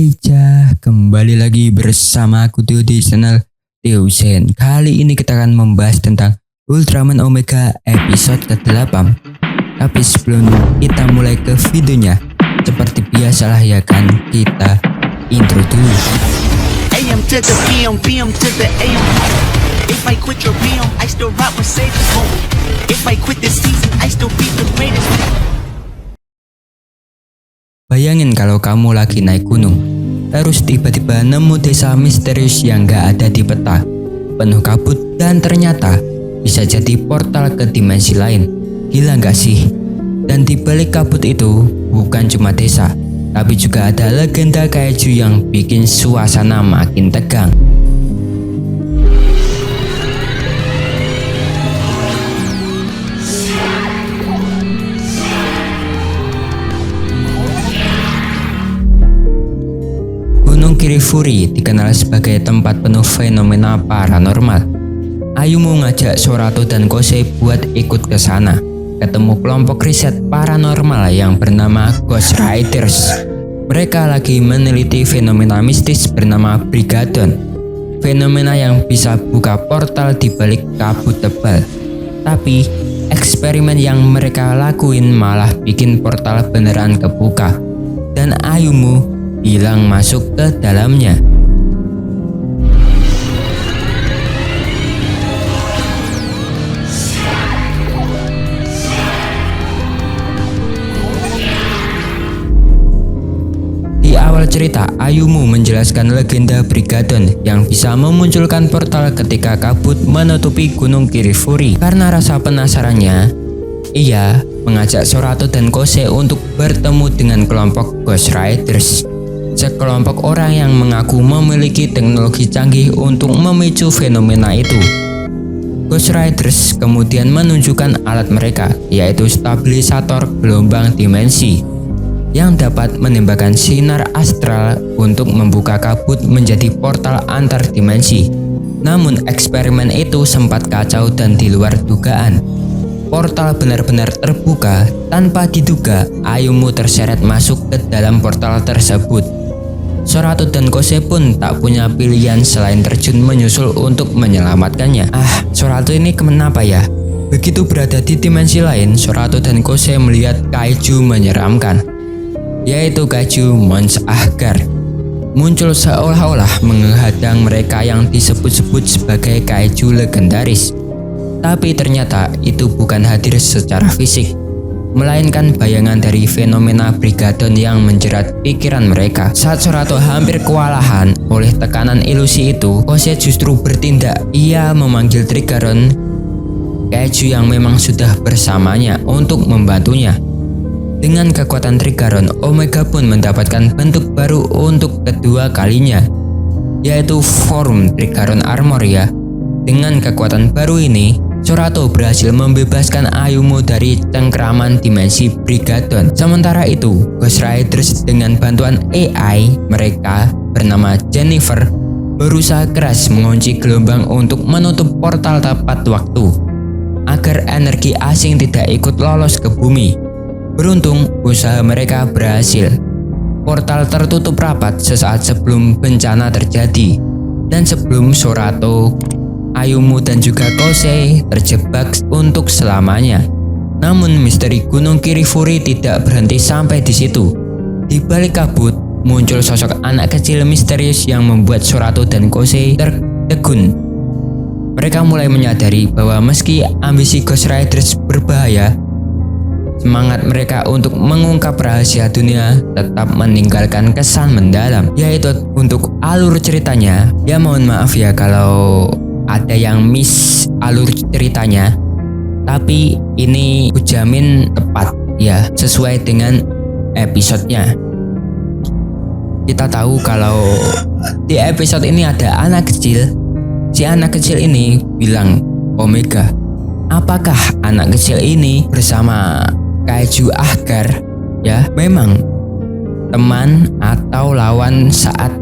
Hai Cah, kembali lagi bersama aku Tio di channel Tio Zen. Kali ini kita akan membahas tentang Ultraman Omega episode ke-8. Tapi sebelum kita mulai ke videonya, seperti biasalah ya kan, kita intro dulu. AM to the PM, PM to the AM. If I quit your PM, I still rock Mercedes. If I quit this season, I still be the greatest. Bayangin kalau kamu lagi naik gunung, terus tiba-tiba nemu desa misterius yang gak ada di peta, penuh kabut dan ternyata bisa jadi portal ke dimensi lain. Gila gak sih? Dan di balik kabut itu bukan cuma desa, tapi juga ada legenda kaiju yang bikin suasana makin tegang. Gunung Kirifuri dikenal sebagai tempat penuh fenomena paranormal. Ayumu ngajak Sorato dan Kosei buat ikut ke sana, ketemu kelompok riset paranormal yang bernama Ghost Riders. Mereka lagi meneliti fenomena mistis bernama Brigadon, fenomena yang bisa buka portal di balik kabut tebal. Tapi eksperimen yang mereka lakuin malah bikin portal beneran kebuka, dan Ayumu hilang masuk ke dalamnya. Di awal cerita, Ayumu menjelaskan legenda Brigadon yang bisa memunculkan portal ketika kabut menutupi Gunung Kirifuri. Karena rasa penasarannya, ia mengajak Sorato dan Kosei untuk bertemu dengan kelompok Ghost Riders, sekelompok orang yang mengaku memiliki teknologi canggih untuk memicu fenomena itu. Ghost Riders kemudian menunjukkan alat mereka, yaitu stabilisator gelombang dimensi, yang dapat menembakkan sinar astral untuk membuka kabut menjadi portal antar dimensi. Namun eksperimen itu sempat kacau dan di luar dugaan. Portal benar-benar terbuka tanpa diduga. Ayumu terseret masuk ke dalam portal tersebut. Sorato dan Kosei pun tak punya pilihan selain terjun menyusul untuk menyelamatkannya. Sorato ini kenapa ya? Begitu berada di dimensi lain, Sorato dan Kosei melihat kaiju menyeramkan, yaitu kaiju Mons Ahgar, muncul seolah-olah menghadang mereka yang disebut-sebut sebagai kaiju legendaris. Tapi ternyata itu bukan hadir secara fisik, melainkan bayangan dari fenomena Brigadon yang menjerat pikiran mereka. Saat Sorato hampir kewalahan oleh tekanan ilusi itu, Kosei justru bertindak. Ia memanggil Trigaron, kaiju yang memang sudah bersamanya, untuk membantunya. Dengan kekuatan Trigaron, Omega pun mendapatkan bentuk baru untuk kedua kalinya, yaitu form Trigaron Armor ya. Dengan kekuatan baru ini, Sorato berhasil membebaskan Ayumu dari cengkraman dimensi Brigadon. Sementara itu, Ghost Riders dengan bantuan AI mereka bernama Jennifer berusaha keras mengunci gelombang untuk menutup portal tepat waktu, agar energi asing tidak ikut lolos ke bumi. Beruntung, usaha mereka berhasil. Portal tertutup rapat sesaat sebelum bencana terjadi, dan sebelum Sorato, Ayumu dan juga Kosei terjebak untuk selamanya. Namun misteri Gunung Kirifuri tidak berhenti sampai di situ. Di balik kabut muncul sosok anak kecil misterius yang membuat Sorato dan Kosei tertegun. Mereka mulai menyadari bahwa meski ambisi Ghost Riders berbahaya, semangat mereka untuk mengungkap rahasia dunia tetap meninggalkan kesan mendalam. Yaitu untuk alur ceritanya, ya mohon maaf ya kalau ada yang miss alur ceritanya, tapi ini kujamin tepat ya, sesuai dengan episodenya. Kita tahu kalau di episode ini ada anak kecil. Si anak kecil ini bilang, Omega, apakah anak kecil ini bersama kaiju Ahgar ya memang teman atau lawan saat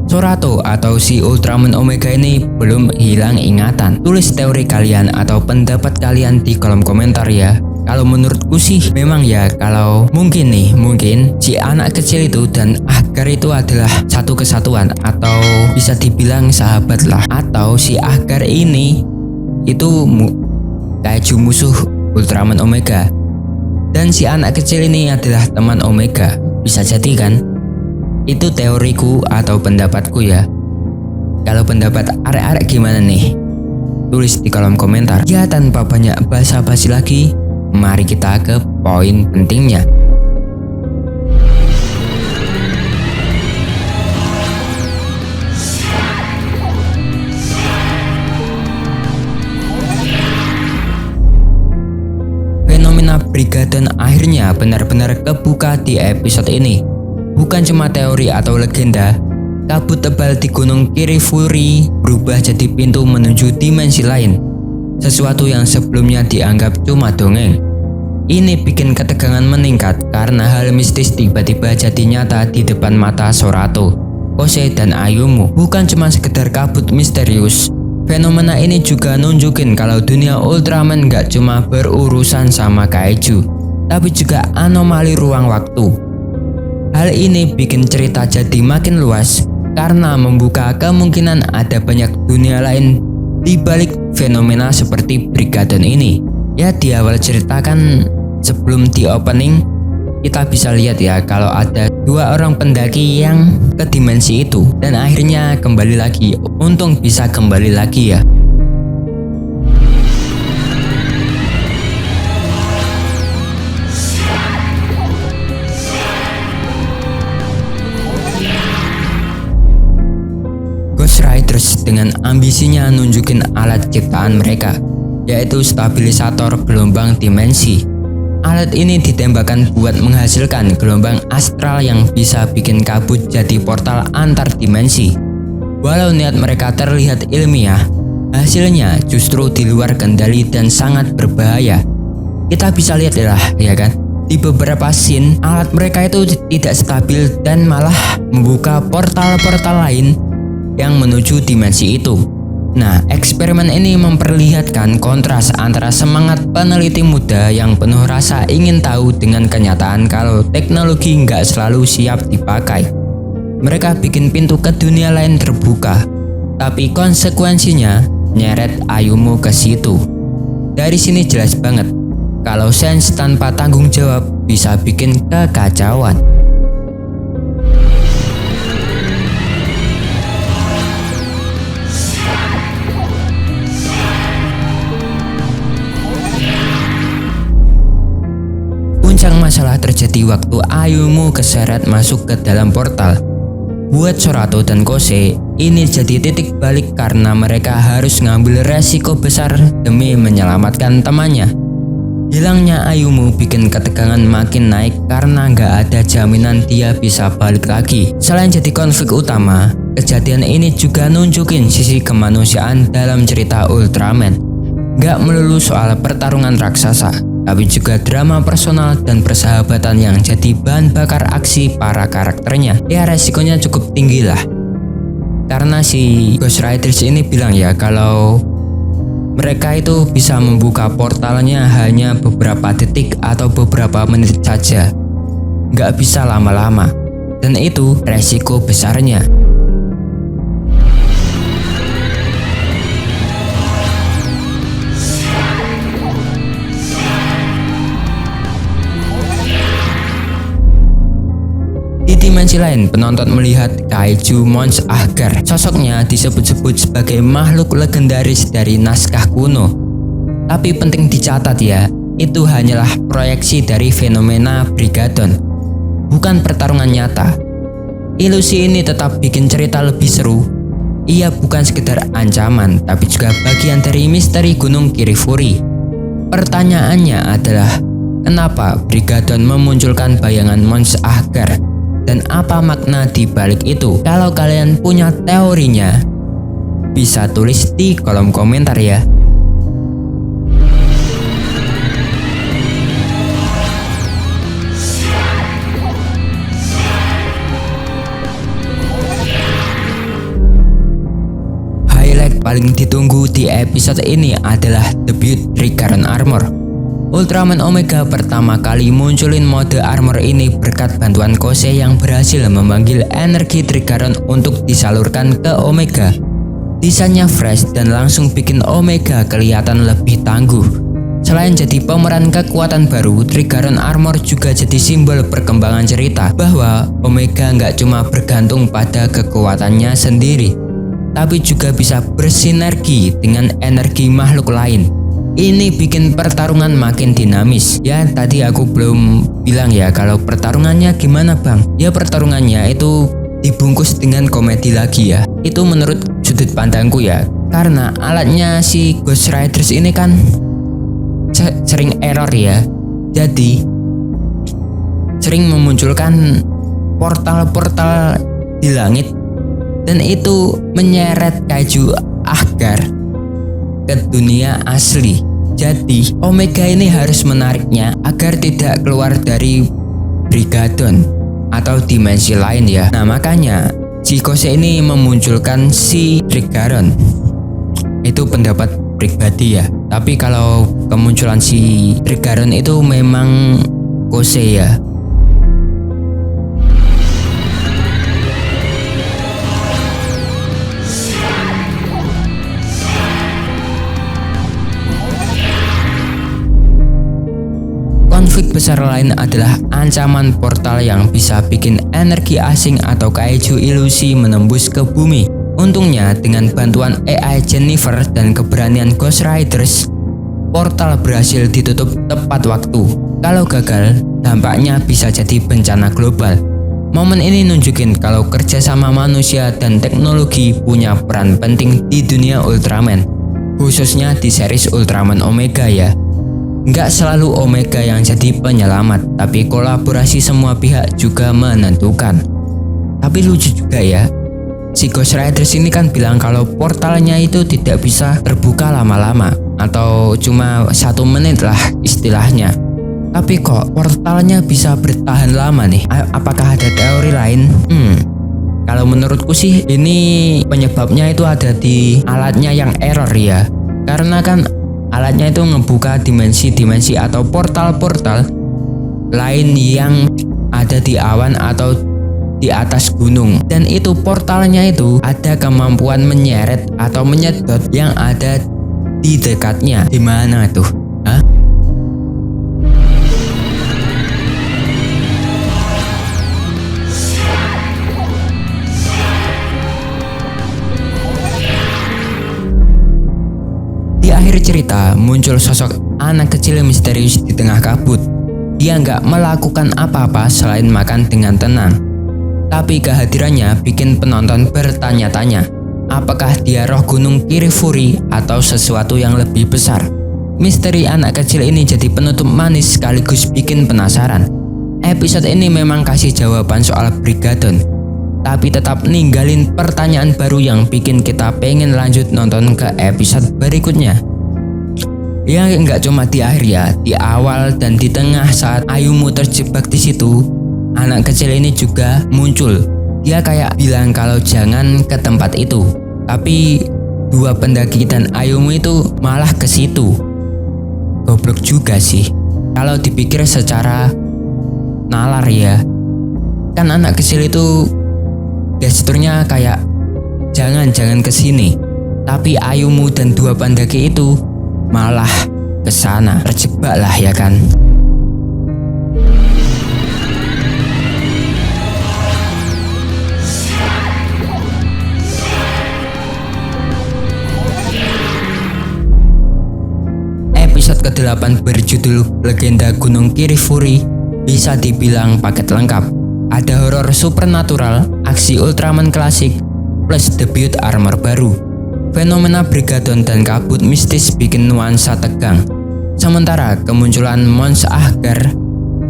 Sorato atau si Ultraman Omega ini belum hilang ingatan? Tulis teori kalian atau pendapat kalian di kolom komentar ya. Kalau menurutku sih memang ya, kalau mungkin si anak kecil itu dan Ahgar itu adalah satu kesatuan atau bisa dibilang sahabat lah. Atau si Ahgar ini itu kaiju musuh Ultraman Omega. Dan si anak kecil ini adalah teman Omega. Bisa jadi kan? Itu teoriku atau pendapatku ya. Kalau pendapat arek-arek gimana nih? Tulis di kolom komentar. Ya tanpa banyak basa-basi lagi, mari kita ke poin pentingnya. Fenomena Brigadon akhirnya benar-benar kebuka di episode ini. Bukan cuma teori atau legenda, kabut tebal di Gunung Kirifuri berubah jadi pintu menuju dimensi lain. Sesuatu yang sebelumnya dianggap cuma dongeng. Ini bikin ketegangan meningkat karena hal mistis tiba-tiba jadi nyata di depan mata Sorato, Kose, dan Ayumu. Bukan cuma sekedar kabut misterius. Fenomena ini juga nunjukin kalau dunia Ultraman gak cuma berurusan sama kaiju, tapi juga anomali ruang waktu. Hal ini bikin cerita jadi makin luas karena membuka kemungkinan ada banyak dunia lain di balik fenomena seperti Brigadon ini. Ya di awal cerita kan sebelum di opening kita bisa lihat ya kalau ada 2 orang pendaki yang ke dimensi itu dan akhirnya kembali lagi. Untung bisa kembali lagi ya. Ghost Riders dengan ambisinya nunjukin alat ciptaan mereka, yaitu stabilisator gelombang dimensi. Alat ini ditembakkan buat menghasilkan gelombang astral yang bisa bikin kabut jadi portal antar dimensi. Walau niat mereka terlihat ilmiah, hasilnya justru di luar kendali dan sangat berbahaya. Kita bisa lihat ya kan, di beberapa scene alat mereka itu tidak stabil dan malah membuka portal-portal lain yang menuju dimensi itu. Nah, eksperimen ini memperlihatkan kontras antara semangat peneliti muda yang penuh rasa ingin tahu dengan kenyataan kalau teknologi nggak selalu siap dipakai. Mereka bikin pintu ke dunia lain terbuka, tapi konsekuensinya nyeret Ayumu ke situ. Dari sini jelas banget kalau Sense tanpa tanggung jawab bisa bikin kekacauan. Puncak masalah terjadi waktu Ayumu keseret masuk ke dalam portal. Buat Sorato dan Kose, ini jadi titik balik karena mereka harus ngambil resiko besar demi menyelamatkan temannya. Hilangnya Ayumu bikin ketegangan makin naik karena nggak ada jaminan dia bisa balik lagi. Selain jadi konflik utama, kejadian ini juga nunjukin sisi kemanusiaan dalam cerita Ultraman. Nggak melulu soal pertarungan raksasa, tapi juga drama personal dan persahabatan yang jadi bahan bakar aksi para karakternya. Ya resikonya cukup tinggi lah. Karena si Ghost Riders ini bilang ya kalau mereka itu bisa membuka portalnya hanya beberapa detik atau beberapa menit saja. Nggak bisa lama-lama. Dan itu resiko besarnya. Di dimensi lain, penonton melihat kaiju Mons Ahgar. Sosoknya disebut-sebut sebagai makhluk legendaris dari naskah kuno. Tapi penting dicatat ya, itu hanyalah proyeksi dari fenomena Brigadon, bukan pertarungan nyata. Ilusi ini tetap bikin cerita lebih seru. Ia bukan sekedar ancaman, tapi juga bagian dari misteri Gunung Kirifuri. Pertanyaannya adalah, kenapa Brigadon memunculkan bayangan Mons Ahgar? Dan apa makna di balik itu? Kalau kalian punya teorinya, bisa tulis di kolom komentar ya. Highlight paling ditunggu di episode ini adalah debut Trigaron Armor. Ultraman Omega pertama kali munculin mode armor ini berkat bantuan Kosei yang berhasil memanggil energi Trigaron untuk disalurkan ke Omega. Desainnya fresh dan langsung bikin Omega kelihatan lebih tangguh. Selain jadi pemeran kekuatan baru, Trigaron Armor juga jadi simbol perkembangan cerita bahwa Omega nggak cuma bergantung pada kekuatannya sendiri, tapi juga bisa bersinergi dengan energi makhluk lain. Ini bikin pertarungan makin dinamis. Ya, tadi aku belum bilang ya kalau pertarungannya gimana bang. Ya, pertarungannya itu dibungkus dengan komedi lagi ya. Itu menurut sudut pandangku ya. Karena alatnya si Ghost Riders ini kan sering error ya. Jadi sering memunculkan portal-portal di langit dan itu menyeret kaiju Ahgar ke dunia asli. Jadi Omega ini harus menariknya agar tidak keluar dari Brigadon atau dimensi lain ya. Nah makanya si Kosei ini memunculkan si Trigaron. Itu pendapat pribadi ya. Tapi kalau kemunculan si Trigaron itu memang Kosei ya. Konflik besar lain adalah ancaman portal yang bisa bikin energi asing atau kaiju ilusi menembus ke bumi. Untungnya dengan bantuan AI Jennifer dan keberanian Ghost Riders, portal berhasil ditutup tepat waktu. Kalau gagal, dampaknya bisa jadi bencana global. Momen ini nunjukin kalau kerjasama manusia dan teknologi punya peran penting di dunia Ultraman, khususnya di series Ultraman Omega ya. Nggak selalu Omega yang jadi penyelamat, tapi kolaborasi semua pihak juga menentukan. Tapi lucu juga ya, si Ghost Riders ini kan bilang kalau portalnya itu tidak bisa terbuka lama-lama atau cuma 1 menit lah istilahnya. Tapi kok portalnya bisa bertahan lama nih? Apakah ada teori lain? Kalau menurutku sih ini penyebabnya itu ada di alatnya yang error ya. Karena kan alatnya itu ngebuka dimensi-dimensi atau portal-portal lain yang ada di awan atau di atas gunung, dan itu portalnya itu ada kemampuan menyeret atau menyedot yang ada di dekatnya. Di mana tuh? Hah? Di akhir cerita muncul sosok anak kecil misterius di tengah kabut. Dia nggak melakukan apa-apa selain makan dengan tenang. Tapi kehadirannya bikin penonton bertanya-tanya, apakah dia roh gunung Kirifuri atau sesuatu yang lebih besar? Misteri anak kecil ini jadi penutup manis sekaligus bikin penasaran. Episode ini memang kasih jawaban soal Brigadon, tapi tetap ninggalin pertanyaan baru yang bikin kita pengen lanjut nonton ke episode berikutnya. Ya nggak cuma di akhir ya, di awal dan di tengah saat Ayumu terjebak di situ, anak kecil ini juga muncul. Dia kayak bilang kalau jangan ke tempat itu, tapi dua pendaki dan Ayumu itu malah ke situ. Goblok juga sih kalau dipikir secara nalar ya. Kan anak kecil itu gesturnya kayak jangan ke sini, tapi Ayumu dan dua pendaki itu malah ke sana. Terjebak lah ya kan. Episode ke-8 berjudul Legenda Gunung Kirifuri bisa dibilang paket lengkap. Ada horor supernatural, aksi Ultraman klasik, plus debut armor baru. Fenomena Brigadon dan kabut mistis bikin nuansa tegang. Sementara kemunculan Mons Ahgar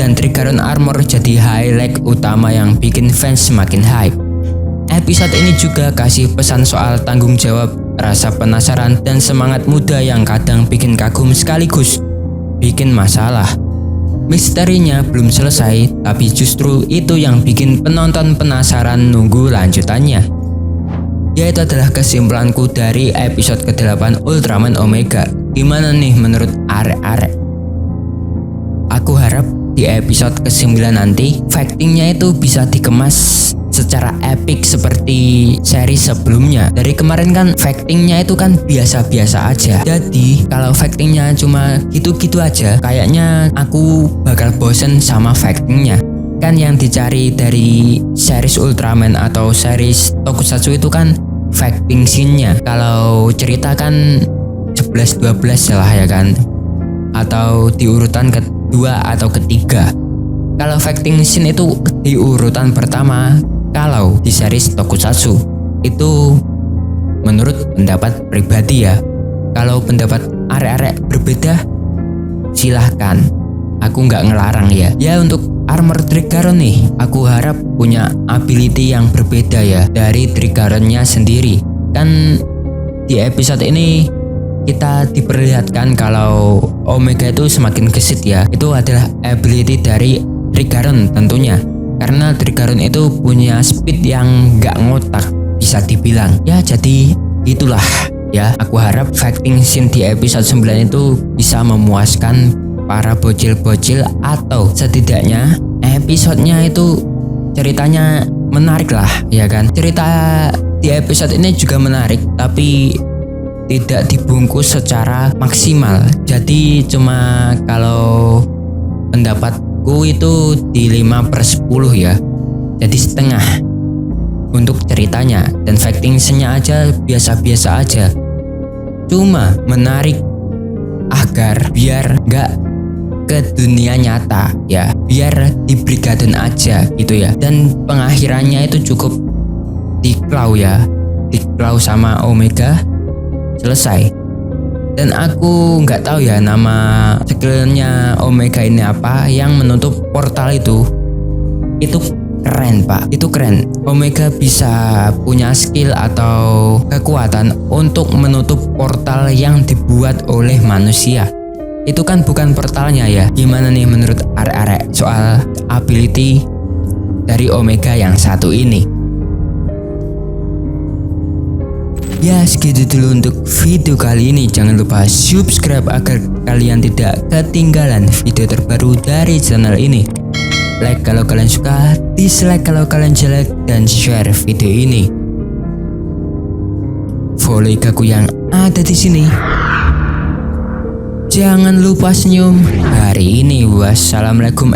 dan Trigaron Armor jadi highlight utama yang bikin fans semakin hype. Episode ini juga kasih pesan soal tanggung jawab, rasa penasaran, dan semangat muda yang kadang bikin kagum sekaligus bikin masalah. Misterinya belum selesai, tapi justru itu yang bikin penonton penasaran nunggu lanjutannya. Ya, itu adalah kesimpulanku dari episode ke-8 Ultraman Omega. Gimana nih menurut arek-arek? di episode ke-9 nanti fightingnya itu bisa dikemas secara epic seperti seri sebelumnya. Dari kemarin kan fightingnya itu kan biasa-biasa aja. Jadi kalau fightingnya cuma gitu-gitu aja, kayaknya aku bakal bosen sama fightingnya. Kan yang dicari dari series Ultraman atau series Tokusatsu itu kan fighting scene-nya. Kalau cerita kan 11-12 lah ya kan, atau di urutan kedua atau ketiga. Kalau fighting scene itu di urutan pertama kalau di series Tokusatsu. Itu menurut pendapat pribadi ya. Kalau pendapat arek-arek berbeda silahkan, aku nggak ngelarang ya. Ya untuk armor Trigaron nih, aku harap punya ability yang berbeda ya dari Trigaronnya sendiri. Kan di episode ini kita diperlihatkan kalau Omega itu semakin gesit ya. Itu adalah ability dari Trigaron tentunya, karena Trigaron itu punya speed yang gak ngotak bisa dibilang. Ya jadi itulah ya, aku harap fighting scene di episode 9 itu bisa memuaskan para bocil-bocil, atau setidaknya episodenya itu ceritanya menarik lah ya kan. Cerita di episode ini juga menarik tapi tidak dibungkus secara maksimal. Jadi cuma kalau pendapatku itu di 5/10 ya, jadi setengah untuk ceritanya. Dan fighting scene-nya aja biasa-biasa aja, cuma menarik agar biar gak ke dunia nyata ya, biar di Brigadon aja gitu ya. Dan pengakhirannya itu cukup diklau ya, diklau sama Omega, selesai. Dan aku nggak tahu ya nama skillnya Omega ini apa yang menutup portal itu keren pak, itu keren. Omega bisa punya skill atau kekuatan untuk menutup portal yang dibuat oleh manusia. Itu kan bukan portalnya ya. Gimana nih menurut arek-arek soal ability dari Omega yang satu ini? Ya segitu dulu untuk video kali ini. Jangan lupa subscribe agar kalian tidak ketinggalan video terbaru dari channel ini. Like kalau kalian suka, dislike kalau kalian jelek, dan share video ini. Follow Igaku yang ada di sini. Jangan lupa senyum hari ini. Wassalamualaikum